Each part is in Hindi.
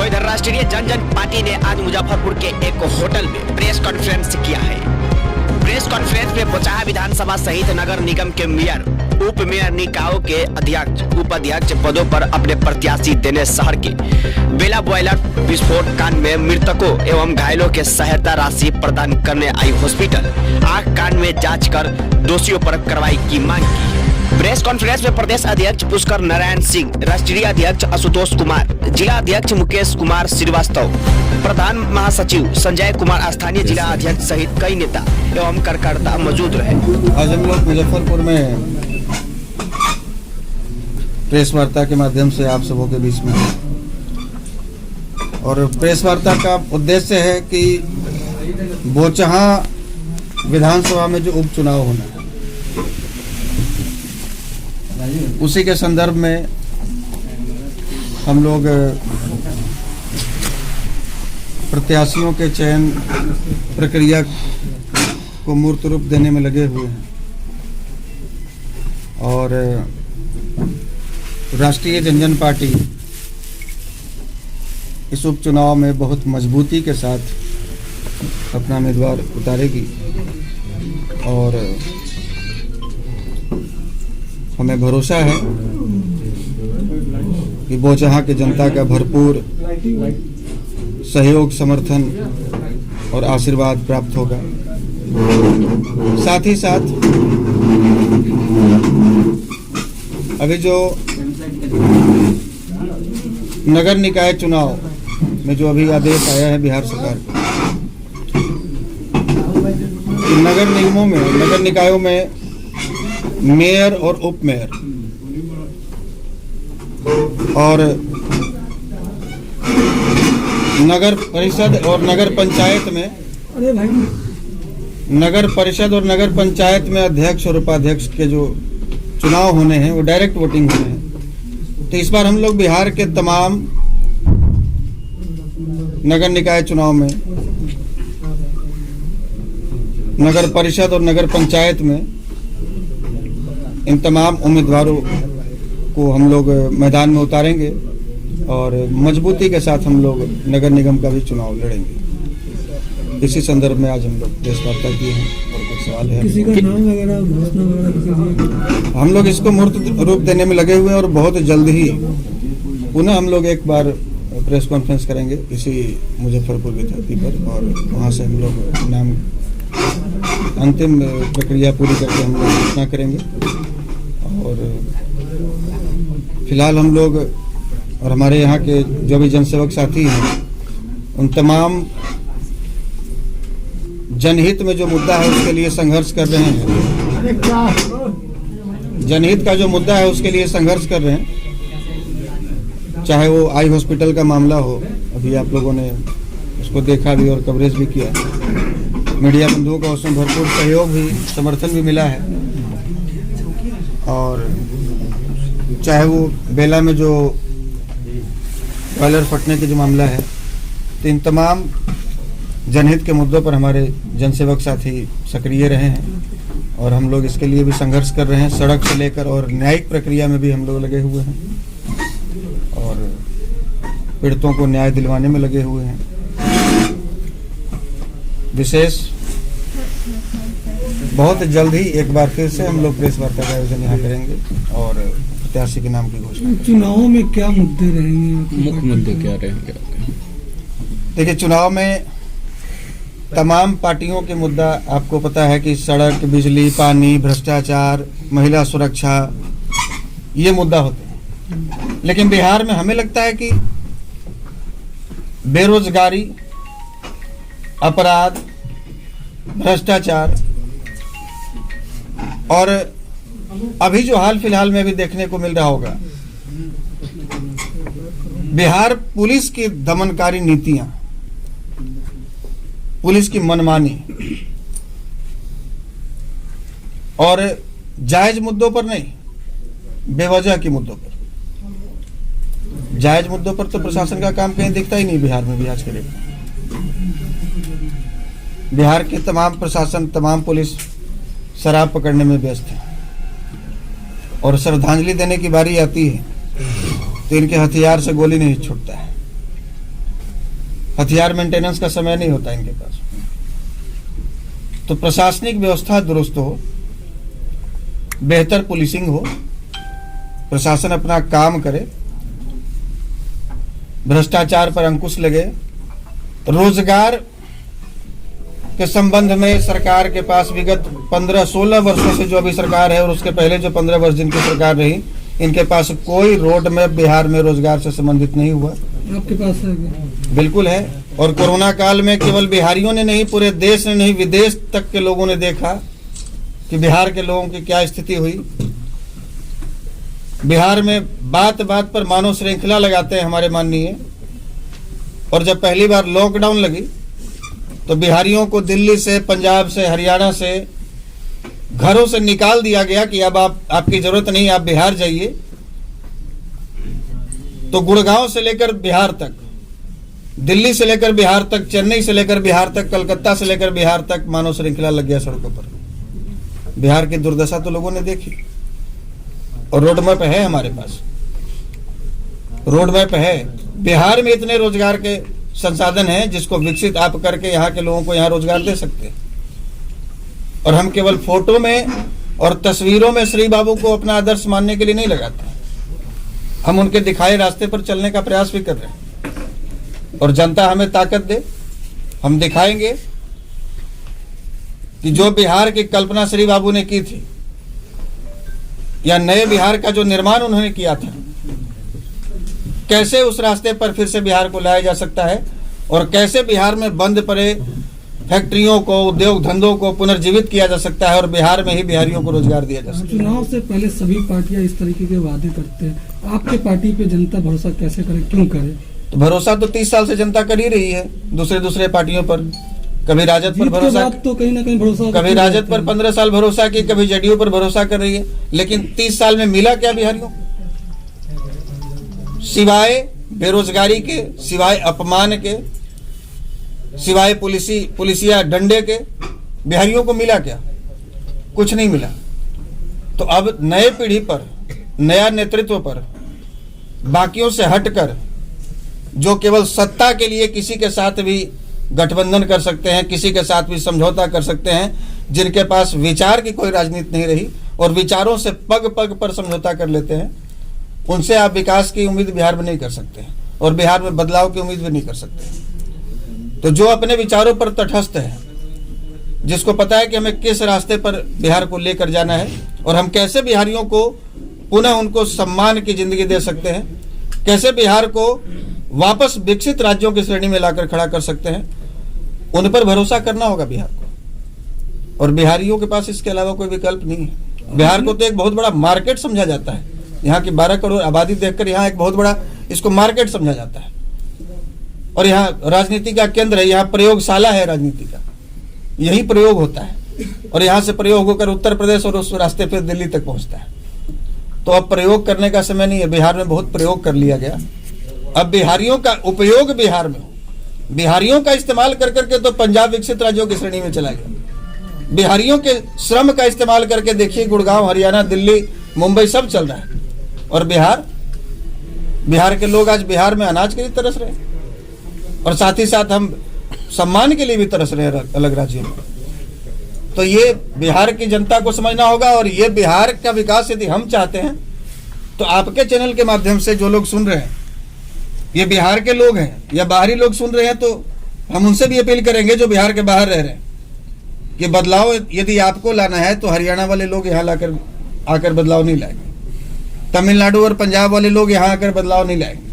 तो इधर राष्ट्रीय जनजन पार्टी ने आज मुजफ्फरपुर के एक होटल में प्रेस कॉन्फ्रेंस किया है। प्रेस कॉन्फ्रेंस में बोचाहा विधानसभा सहित नगर निगम के मेयर, उप मेयर निकायों के अध्यक्ष, उपाध्यक्ष पदों पर अपने प्रत्याशी देने शहर के बेला बॉयलर विस्फोट कांड में मृतकों एवं घायलों के सहायता राशि प्रदान करने आई हॉस्पिटल आग कांड में जांच कर दोषियों पर कार्रवाई की मांग की। प्रेस कॉन्फ्रेंस में प्रदेश अध्यक्ष पुष्कर नारायण सिंह, राष्ट्रीय अध्यक्ष आशुतोष कुमार, जिला अध्यक्ष मुकेश कुमार श्रीवास्तव, प्रधान महासचिव संजय कुमार, स्थानीय जिला अध्यक्ष सहित कई नेता एवं कार्यकर्ता मौजूद रहे। आज हम लोग मुजफ्फरपुर में प्रेस वार्ता के माध्यम से आप सबों के बीच में, और प्रेस वार्ता का उद्देश्य है कि बोचाहा विधानसभा में जो उपचुनाव होना है उसी के संदर्भ में हम लोग प्रत्याशियों के चयन प्रक्रिया को मूर्त रूप देने में लगे हुए हैं और राष्ट्रीय जनजन पार्टी इस उपचुनाव में बहुत मजबूती के साथ अपना उम्मीदवार उतारेगी और हमें भरोसा है कि बोचाहा की जनता का भरपूर सहयोग, समर्थन और आशीर्वाद प्राप्त होगा। साथ ही साथ अभी जो नगर निकाय चुनाव में जो अभी आदेश आया है बिहार सरकार का, नगर निगमों में, नगर निकायों में मेयर और उप मेयर और नगर परिषद और नगर पंचायत में, नगर परिषद और नगर पंचायत में अध्यक्ष और उपाध्यक्ष के जो चुनाव होने हैं वो डायरेक्ट वोटिंग होने हैं। तो इस बार हम लोग बिहार के तमाम नगर निकाय चुनाव में, नगर परिषद और नगर पंचायत में इन तमाम उम्मीदवारों को हम लोग मैदान में उतारेंगे और मजबूती के साथ हम लोग नगर निगम का भी चुनाव लड़ेंगे। इसी संदर्भ में आज हम लोग प्रेस वार्ता किए हैं और कुछ सवाल है। किसी का नाम वगैरह, घोषणा वगैरह हम लोग इसको मूर्त रूप देने में लगे हुए हैं और बहुत जल्द ही पुनः हम लोग एक बार प्रेस कॉन्फ्रेंस करेंगे इसी मुजफ्फरपुर की धरती पर और वहाँ से हम लोग नाम अंतिम प्रक्रिया पूरी करके हम लोग घोषणा करेंगे। और फिलहाल हम लोग और हमारे यहाँ के जो भी जनसेवक साथी हैं उन तमाम जनहित में जो मुद्दा है उसके लिए संघर्ष कर रहे हैं। जनहित का जो मुद्दा है उसके लिए संघर्ष कर रहे हैं, चाहे वो आई हॉस्पिटल का मामला हो, अभी आप लोगों ने उसको देखा भी और कवरेज भी किया, मीडिया बंधुओं का उसमें भरपूर सहयोग भी, समर्थन भी मिला है। और चाहे वो बेला में जो बॉयलर फटने के जो मामला है, तो इन तमाम जनहित के मुद्दों पर हमारे जनसेवक साथी सक्रिय रहे हैं और हम लोग इसके लिए भी संघर्ष कर रहे हैं। सड़क से लेकर और न्यायिक प्रक्रिया में भी हम लोग लगे हुए हैं और पीड़ितों को न्याय दिलवाने में लगे हुए हैं। विशेष बहुत जल्द ही एक बार फिर से हम लोग प्रेस वार्ता का आयोजन यहाँ करेंगे और प्रत्याशी के नाम की घोषणा। चुनावों में क्या मुद्दे रहेंगे, मुख्य मुद्दे क्या रहेंगे? देखिए, चुनाव में तमाम पार्टियों के मुद्दा आपको पता है कि सड़क, बिजली, पानी, भ्रष्टाचार, महिला सुरक्षा, ये मुद्दा होते हैं। लेकिन बिहार में हमें लगता है कि बेरोजगारी, अपराध, भ्रष्टाचार और अभी जो हाल फिलहाल में भी देखने को मिल रहा होगा, बिहार पुलिस की दमनकारी नीतियां, पुलिस की मनमानी और जायज मुद्दों पर नहीं, बेवजह के मुद्दों पर। जायज मुद्दों पर तो प्रशासन का काम कहीं दिखता ही नहीं बिहार में भी आज के डेट में। बिहार के तमाम प्रशासन, तमाम पुलिस शराब पकड़ने में व्यस्त है और श्रद्धांजलि देने की बारी आती है तो इनके हथियार से गोली नहीं छूटता है। हथियार मेंटेनेंस का समय नहीं होता इनके पास। तो प्रशासनिक व्यवस्था दुरुस्त हो, बेहतर पुलिसिंग हो, प्रशासन अपना काम करे, भ्रष्टाचार पर अंकुश लगे, रोजगार के संबंध में सरकार के पास विगत 15-16 वर्षों से जो अभी सरकार है और उसके पहले जो 15 वर्ष जिनकी सरकार रही, इनके पास कोई रोड मैप बिहार में रोजगार से संबंधित नहीं हुआ। आपके पास है क्या? बिल्कुल है। और कोरोना काल में केवल बिहारियों ने नहीं, पूरे देश ने नहीं, विदेश तक के लोगों ने देखा कि बिहार के लोगों की क्या स्थिति हुई। बिहार में बात बात पर मानव श्रृंखला लगाते हैं हमारे माननीय। और जब पहली बार लॉकडाउन लगी तो बिहारियों को दिल्ली से, पंजाब से, हरियाणा से घरों से निकाल दिया गया कि अब आपकी जरूरत नहीं, आप बिहार जाइए। तो गुड़गांव से लेकर बिहार तक, दिल्ली से लेकर बिहार तक, चेन्नई से लेकर बिहार तक, कलकत्ता से लेकर बिहार तक मानव श्रृंखला लग गया सड़कों पर। बिहार की दुर्दशा तो लोगों ने देखी। और रोड मैप है हमारे पास, रोड मैप है। बिहार में इतने रोजगार के संसाधन हैं जिसको विकसित आप करके यहाँ के लोगों को यहाँ रोजगार दे सकते हैं। और हम केवल फोटो में और तस्वीरों में श्री बाबू को अपना आदर्श मानने के लिए नहीं लगाते, हम उनके दिखाए रास्ते पर चलने का प्रयास भी कर रहे हैं। और जनता हमें ताकत दे, हम दिखाएंगे कि जो बिहार की कल्पना श्री बाबू ने की थी, या नए बिहार का जो निर्माण उन्होंने किया था, कैसे उस रास्ते पर फिर से बिहार को लाया जा सकता है और कैसे बिहार में बंद पड़े फैक्ट्रियों को, उद्योग धंधों को पुनर्जीवित किया जा सकता है और बिहार में ही बिहारियों को रोजगार दिया जा सकता है। चुनाव से पहले सभी पार्टियां इस तरीके के वादे करते हैं, आपके पार्टी पे जनता भरोसा कैसे करे, क्यों करे? तो भरोसा तो 30 साल से जनता कर ही रही है दूसरे पार्टियों पर। कभी राजद पर भरोसा, तो कहीं ना कहीं भरोसा, कभी राजद पर 15 साल भरोसा की, कभी जेडीयू पर भरोसा कर रही है। लेकिन 30 साल में मिला क्या बिहारियों? सिवाय बेरोजगारी के, सिवाय अपमान के, सिवाय पुलिसिया डंडे के बिहारियों को मिला क्या? कुछ नहीं मिला। तो अब नए पीढ़ी पर, नया नेतृत्व पर, बाकियों से हटकर जो केवल सत्ता के लिए किसी के साथ भी गठबंधन कर सकते हैं, किसी के साथ भी समझौता कर सकते हैं, जिनके पास विचार की कोई राजनीति नहीं रही और विचारों से पग पग पर समझौता कर लेते हैं, उनसे आप विकास की उम्मीद बिहार में नहीं कर सकते और बिहार में बदलाव की उम्मीद भी नहीं कर सकते। तो जो अपने विचारों पर तटस्थ है, जिसको पता है कि हमें किस रास्ते पर बिहार को लेकर जाना है और हम कैसे बिहारियों को पुनः उनको सम्मान की जिंदगी दे सकते हैं, कैसे बिहार को वापस विकसित राज्यों की श्रेणी में लाकर खड़ा कर सकते हैं, उन पर भरोसा करना होगा बिहार को। और बिहारियों के पास इसके अलावा कोई विकल्प नहीं है। बिहार को तो एक बहुत बड़ा मार्केट समझा जाता है। यहाँ की 12 करोड़ आबादी देखकर यहाँ एक बहुत बड़ा इसको मार्केट समझा जाता है। और यहाँ राजनीति का केंद्र है, यहाँ प्रयोगशाला है राजनीति का, यही प्रयोग होता है। और यहाँ से प्रयोग होकर उत्तर प्रदेश और उस रास्ते फिर दिल्ली तक पहुँचता है। तो अब प्रयोग करने का समय नहीं है। बिहार में बहुत प्रयोग कर लिया गया। अब बिहारियों का उपयोग बिहार में हो, बिहारियों का इस्तेमाल कर करके तो पंजाब विकसित राज्यों की श्रेणी में चला गया। बिहारियों के श्रम का इस्तेमाल करके देखिए, गुड़गांव, हरियाणा, दिल्ली, मुंबई सब चल रहा है। और बिहार के लोग आज बिहार में अनाज के लिए तरस रहे हैं और साथ ही साथ हम सम्मान के लिए भी तरस रहे हैं अलग राज्यों में। तो ये बिहार की जनता को समझना होगा। और ये बिहार का विकास यदि हम चाहते हैं तो आपके चैनल के माध्यम से जो लोग सुन रहे हैं, ये बिहार के लोग हैं या बाहरी लोग सुन रहे हैं, तो हम उनसे भी अपील करेंगे जो बिहार के बाहर रह रहे हैं कि बदलाव यदि आपको लाना है तो हरियाणा वाले लोग यहाँ आकर बदलाव नहीं लाएंगे, तमिलनाडु और पंजाब वाले लोग यहाँ आकर बदलाव नहीं लाएंगे।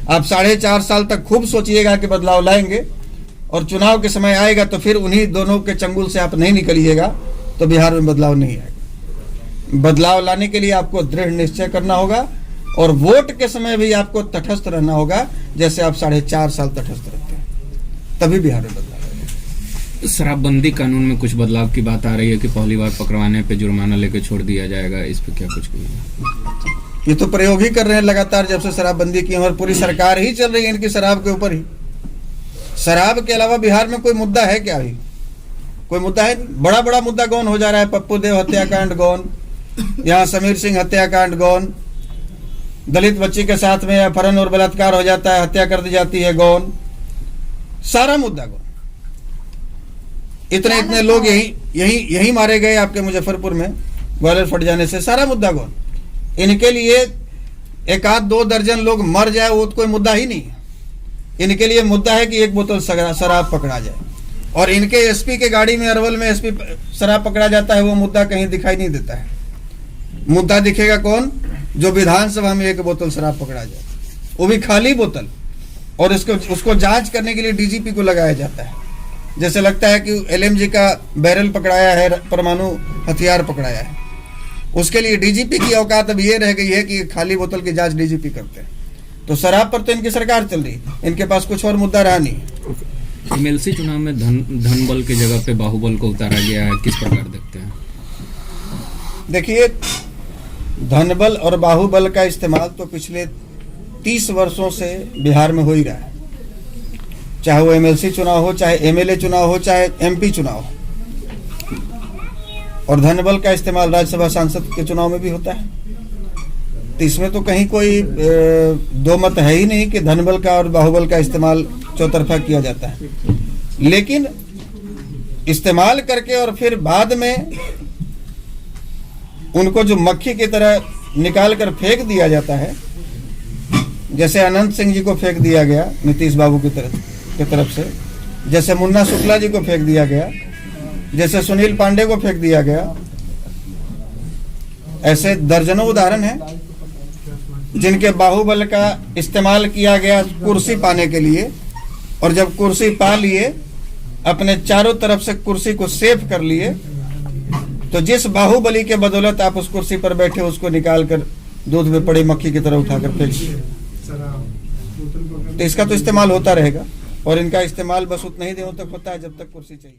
आप 4.5 साल तक खूब सोचिएगा कि बदलाव लाएंगे और चुनाव के समय आएगा तो फिर उन्हीं दोनों के चंगुल से आप नहीं निकलिएगा तो बिहार में बदलाव नहीं आएगा। बदलाव लाने के लिए आपको दृढ़ निश्चय करना होगा और वोट के समय भी आपको तटस्थ रहना होगा, जैसे आप 4.5 साल तटस्थ रहते हैं, तभी बिहार में बदलाव आएगा। शराबबंदी कानून में कुछ बदलाव की बात आ रही है कि पहली बार पकड़वाने पे जुर्माना लेके छोड़ दिया जाएगा, इस पे क्या कुछ कहिए? ये तो प्रयोग ही कर रहे हैं लगातार जब से शराबबंदी की, और पूरी सरकार ही चल रही है इनकी शराब के ऊपर ही। शराब के अलावा बिहार में कोई मुद्दा है क्या? अभी कोई मुद्दा है? बड़ा बड़ा मुद्दा गौन हो जा रहा है। पप्पू देव हत्याकांड गौन, यहाँ समीर सिंह हत्याकांड गौन, दलित बच्ची के साथ में अपहरण और बलात्कार हो जाता है, हत्या कर दी जाती है गौन, सारा मुद्दा कौन, इतने इतने लोग यही मारे गए आपके मुजफ्फरपुर में बॉयलर फट जाने से, सारा मुद्दा कौन? इनके लिए एक आध 2 दर्जन लोग मर जाए वो तो कोई मुद्दा ही नहीं है। इनके लिए मुद्दा है कि 1 बोतल शराब पकड़ा जाए, और इनके एसपी के गाड़ी में अरवल में एसपी शराब पकड़ा जाता है, वो मुद्दा कहीं दिखाई नहीं देता है। मुद्दा दिखेगा कौन? जो विधानसभा में 1 बोतल शराब पकड़ा जाए, वो भी खाली बोतल, और उसको जांच करने के लिए डीजीपी को लगाया जाता है। जैसे लगता है कि एलएमजी का बैरल पकड़ाया है, परमाणु हथियार पकड़ाया है। उसके लिए डीजीपी की औकात अब ये रह गई है कि खाली बोतल की जांच डीजीपी करते हैं। तो शराब पर तो इनकी सरकार चल रही, इनके पास कुछ और मुद्दा रहा नहीं। एमएलसी चुनाव में धन बल की जगह पे बाहुबल को उतारा गया है, किस प्रकार देखते हैं? देखिए, धनबल और बाहुबल का इस्तेमाल तो पिछले 30 वर्षों से बिहार में हो ही रहा है, चाहे वो एमएलसी चुनाव हो, चाहे एमएलए चुनाव हो, चाहे एमपी चुनाव हो। और धनबल का इस्तेमाल राज्यसभा सांसद के चुनाव में भी होता है। तो इसमें तो कहीं कोई दो मत है ही नहीं कि धनबल का और बाहुबल का इस्तेमाल चौतरफा किया जाता है। लेकिन इस्तेमाल करके और फिर बाद में उनको जो मक्खी की तरह निकाल कर फेंक दिया जाता है, जैसे अनंत सिंह जी को फेंक दिया गया नीतीश बाबू की तरफ से, जैसे मुन्ना शुक्ला जी को फेंक दिया गया, जैसे सुनील पांडे को फेंक दिया गया, ऐसे दर्जनों उदाहरण हैं जिनके बाहुबल का इस्तेमाल किया गया कुर्सी पाने के लिए, और जब कुर्सी पा लिए, अपने चारों तरफ से कुर्सी को सेफ कर लिए, तो जिस बाहुबली के बदौलत आप उस कुर्सी पर बैठे उसको निकाल कर दूध में पड़ी मक्खी की तरह उठाकर फेंक दिए। तो इसका तो इस्तेमाल होता रहेगा, और इनका इस्तेमाल बस उतना ही दिनों तक होता है जब तक कुर्सी चाहिए।